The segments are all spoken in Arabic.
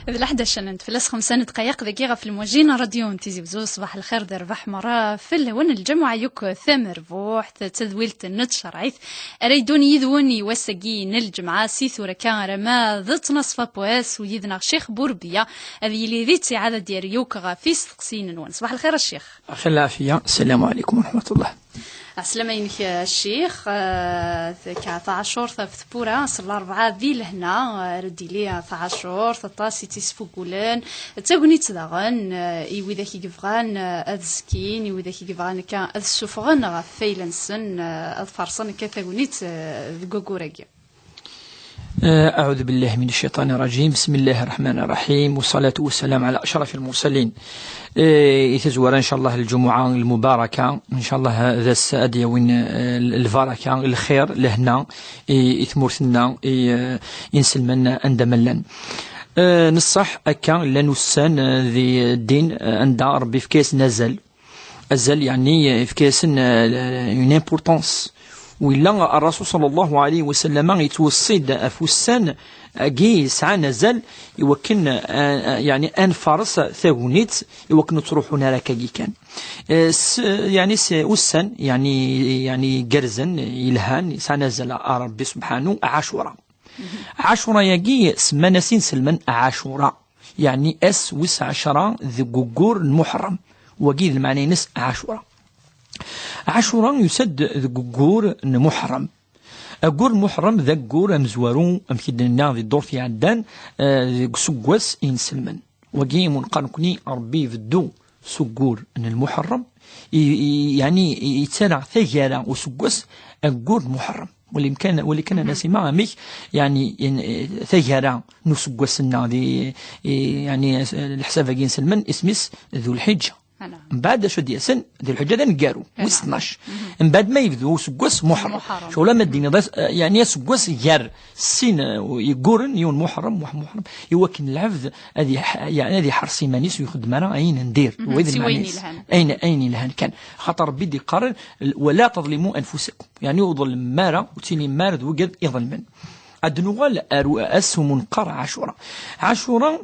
11 نتفلس 5 دقائق دقيقة في الموجينة راديو نتيزي بزوز. صباح الخير دير ربح مرة في الهون الجمعة يوك ثامر بوح تذويلة النت شرعيث أريدون يذون يوسقين الجمعة سيثورة كان رما ضد نصفة بواس ويذنا شيخ بوربية هذه اللي ذي سعادة دير يوك غافيس تقسين نون. صباح الخير الشيخ. أخي العافية، السلام عليكم ورحمة الله. السلام عليكم الشيخ. كعشور ثبورة صل 4 ذي لهنا ردي لي عشور ثطاسي تسفقولن تاغني تداغن يوي ذاك يبغان اذسكين يوي ذاك يبغان كان السفغن غفيلنسن الفرصن كثاغنيت غوغوراكي. أعوذ بالله من الشيطان الرجيم. بسم الله الرحمن الرحيم، والصلاة والسلام على أشرف المرسلين. يتزور إن شاء الله الجمعة المباركة إن شاء الله هذا السعد يوين البركة الخير لهنا يثمرثنا ينسلمنا عندما نصح أكا لنسان ذي الدين عند ربي في كيس نزل أزل يعني في كيس une importance وإلا الرسول صلى الله عليه وسلم يتوصيد أفوسان أجي ساعة نزل يوكن يعني أن فرس ثاغونيت يوكن تروحون ركاجي كان يعني سوسان يعني جرزن يلهان ساعة نزل ربي سبحانه عاشوراء يجي سمانسين سلمان عاشوراء يعني وس 10 ذي جوجور المحرم وجي المعنى نس عاشوراء يسد ذكور محرم أقول محرم ذا قور أمزوارون أمكدنا ذي الدور في عدان سقوس إنسلمن وقيم قانكني ربي في الدو سقور أن المحرم يعني يتسارع ثجارة وسقوس أقول محرم واللي كان نسمع مش يعني ثجارة نسقوس النادي يعني الحساب جين سلمن اسمس ذو الحجة من بعد شو دي سن ذي الحجة ذا نقارو وستناش من بعد ما يبدو سقوس محرم شو لما الدين يعني سقوس يار السين يقورن يون محرم يوكن العفذ هذه حرصي مانيس ويخد معنا أين ندير أين لهن كان خاطر بدي قرر ولا تظلموا أنفسكم يعني يظلم مارا وتيني مارد وجد يظلمن أدنوال أسهم قرع عاشوراء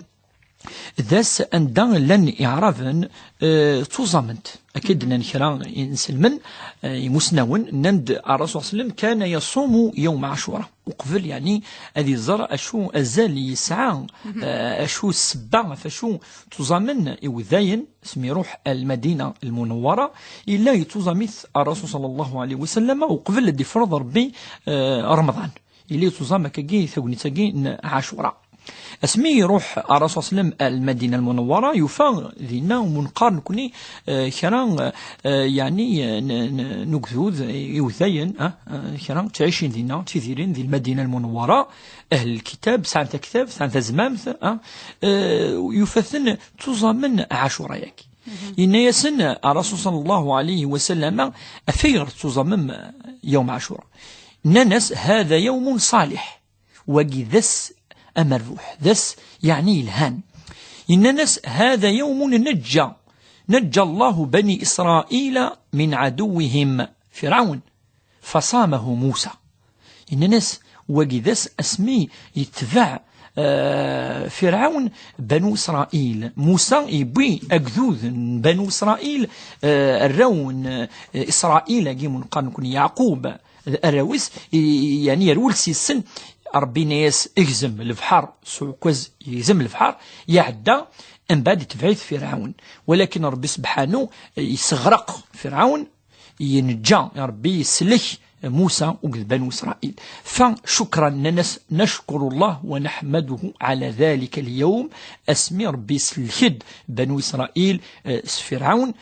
ذاس أندان لن يعرفن تزامنت أكيد أن نكرا نسلمن مسنون نند الرسول صلى الله عليه وسلم كان يصوم يوم عاشوراء وقبل يعني هذه الزر أشو أزال يسعى أشو السبع فشو تزامن يوذاين اسمي روح المدينة المنورة إلا يتزامث الرسول صلى الله عليه وسلم وقبل الذي فرض ربي رمضان إلا تزام كجي ثوني تجي عاشوراء اسمي يروح الرسول صلى الله عليه وسلم المدينة المنورة يفاق ذينا ومنقارن كوني كران يعني نكذوذ يوثين كران تعيشين ذينا تثيرين ذي المدينة المنورة أهل الكتاب ساعة كتاب ساعة زمامث يفثن تزامن عاشوراء إن يسن الرسول صلى الله عليه وسلم أفير تزامن يوم عاشوراء ننس هذا يوم صالح وجذس أما الروح ذس يعني الهان إن نس هذا يوم نجى الله بني إسرائيل من عدوهم فرعون فصامه موسى إن نس وجذس أسمي يتبع فرعون بنو إسرائيل موسى يبي أجذوذ بنو إسرائيل الرون إسرائيل جيمون قانكون يعقوب الرويس يعني يرول سيسن ربي ناس اجزم البحر سوكوز يزم البحر يعدى ان بعد تبعيث فرعون ولكن ربي سبحانه يسغرق فرعون ينجى ربي يسلك موسى وبنو إسرائيل. فشكرا نشكر الله ونحمده على ذلك اليوم اسمي ربي سلكد بنو إسرائيل فرعون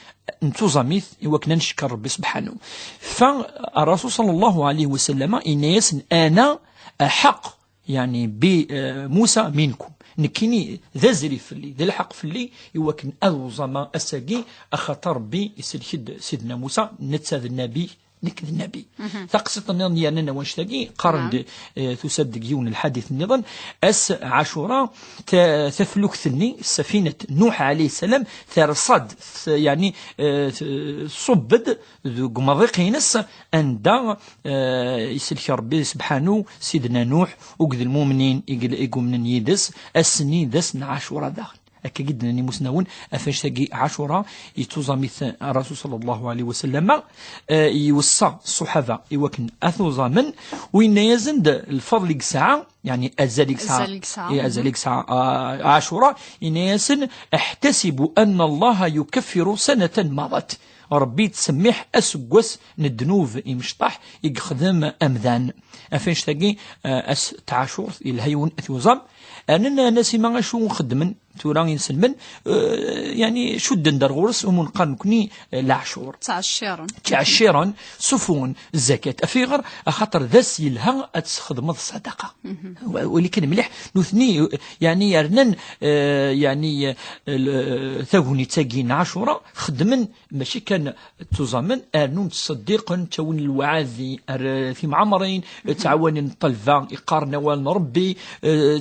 انتظميث وكنا نشكر ربي سبحانه. فالرسول صلى الله عليه وسلم إنيس أنا حق يعني بموسى منكم نكيني ذا زري فلي ذا الحق فلي يوكن أوزما أساقي أخطر بي سيدنا موسى نتساذ النبي نك النبي ثقصت النظام يعني واشتاقي قرن تصدق يون الحديث النظام عاشوراء تفلك ثني سفينة نوح عليه السلام ثرصد يعني صبد قمضيقينس عند يسلك ربي سبحانه سيدنا نوح وقذ المؤمنين يقول من يدس السني دس عاشوراء داخل هكا جدا اني مسنون افاش تاقي عاشوراء يتوزاميث الرسول صلى الله عليه وسلم يوصى الصحابه يوكن اثوزا من وين يزند الفضل ساعه يعني ازاليك ساعه عاشوراء ان يسن احتسب ان الله يكفر سنه مضت ربي تسمح اسقوس ندنوف يمشطح يخدم امذان افاش تاقي اس تعاشور الهيون اثوزام اننا ناسي ما شو نخدمن تورا ينسلمن يعني شد ندر غرس ومنقن كني العشور تعشيرا صفون الزكاة أفيغر خاطر ذس يلها أتخدم الصدقة ولكن مليح نثني يعني يرنن يعني ثوني تاقين عاشورا خدمن ماشي كان تزامن أرنون تصديقا تون الوعاذي في معمرين تعاون الطلفة إقار نوال ربي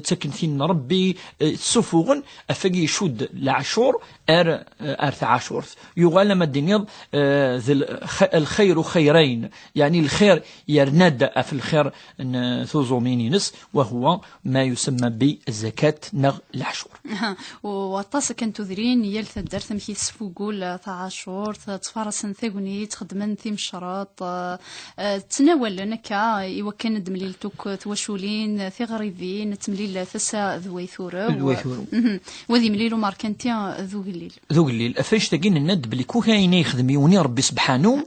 تكنثين ربي صفون أفقي يشد العشور أر عاشور يغال لما الدنيا الخير خيرين يعني الخير يرند في الخير ثوزومينينس وهو ما يسمى بالزكاة نغ العشور وطاس كنتو ذرين يلث الدرث مكي تسفوقول تعاشور تفارسن ثقني تخدمن ثيم شراط تناول نكا يوكن دمليلتوك توشولين ثي غريبين تمليل ثسا ذويثورة وذي مليلو ماركنتيا ذو قليل افاش تاقين الند بلي كو كاين يخدم يوني ربي سبحانه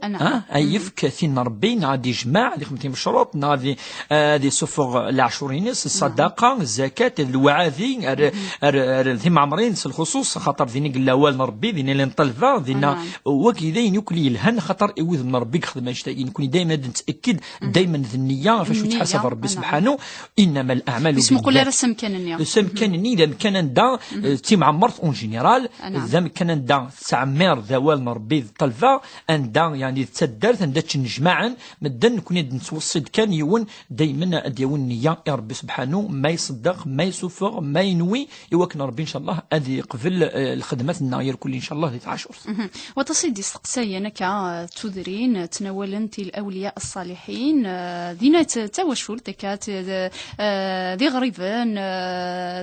ايفك ثين ربي غادي يجمع غادي يخدم الشروط غادي يصفغ العشورينيس الصدقه الزكاه الوعاذي ثم عمرين الخصوص خاطر ذيني قال والد ربي ذيني اللي نطلفا ذينا وكيدين يكلي الهن خاطر يوذ من ربي يخدم يشتاقين يكون دائما نتاكد دائما النيه فاش تحسب ربي سبحانه انما الاعمال اسم قول رسم كان النيه سم كان النيه لم كان دا تيم عمرت اون جينيرال ذم كان دا تعمر ذوال ربي الطلفه ان دا يعني تسدرت ان داتش نجمعا مدن نكون نتوصد كان يون دائما ديون النيه يا ربي سبحانه ما يصدق ما يسفغ ما ينوي يوكن ربي ان شاء الله هذه قبل الخدمات الناير كل ان شاء الله تعاشر وتصيدي استقساي انك تدرين تناولنت الاولياء الصالحين دينا توشول تكات ذي غريبان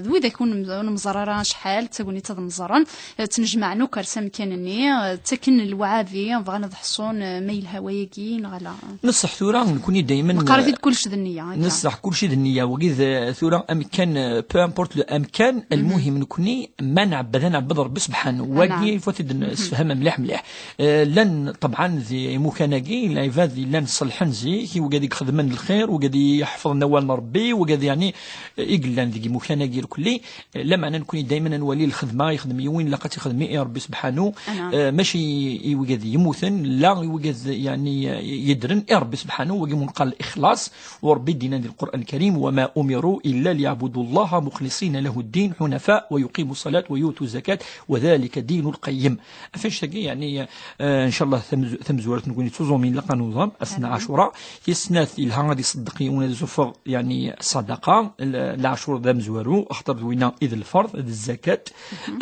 ذوي يكون مزرران شحال تقولي تضمزران تنجمع نوكر سام كانني تكن الوعاذي بغا نضحصون ميل هوايكين غلا نصح ثورا نكوني دائما قارفيد كلشي النيه نصح كلشي النيه وكذا ثورا امكان بو امبورت الامكان المهم نكوني ما نعبد نعبد ربي سبحانه واقي فوتد نفهم مليح لن طبعا زي مكاناكي العباد لن صلحن زي كي وقادي خدمن الخير وقادي يحفظ نوال ربي وقادي يعني يقلن ذي مكاناكي الكلي لما انا نكوني دائما نولي الخدمه يخدم يوين لقات يخدم يا ربي سبحانه ماشي وقادي يموثن لا وقادي يعني يدرن يا ربي سبحانه وقي منقال الاخلاص وربي دينا القران الكريم وما امروا الا ليعبدوا الله مخلصين له الدين حنفاء ويقيموا الصلاه ويؤتوا الزكاه وذلك دين القيم فاش يعني ان شاء الله ثم زورت نكون توزومين لقا نظام اثناء عاشوراء يسناث الها غادي يصدقون زفر يعني الصدقه العاشور ذا مزوارو اخطر وينا اذ الفرض اذ الزكاه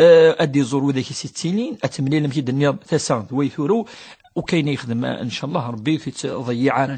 ادي زورو ذاك 60 اتملي لم كيدنيا ثسان ويثورو وكاين يخدم ان شاء الله ربي في ضيعنا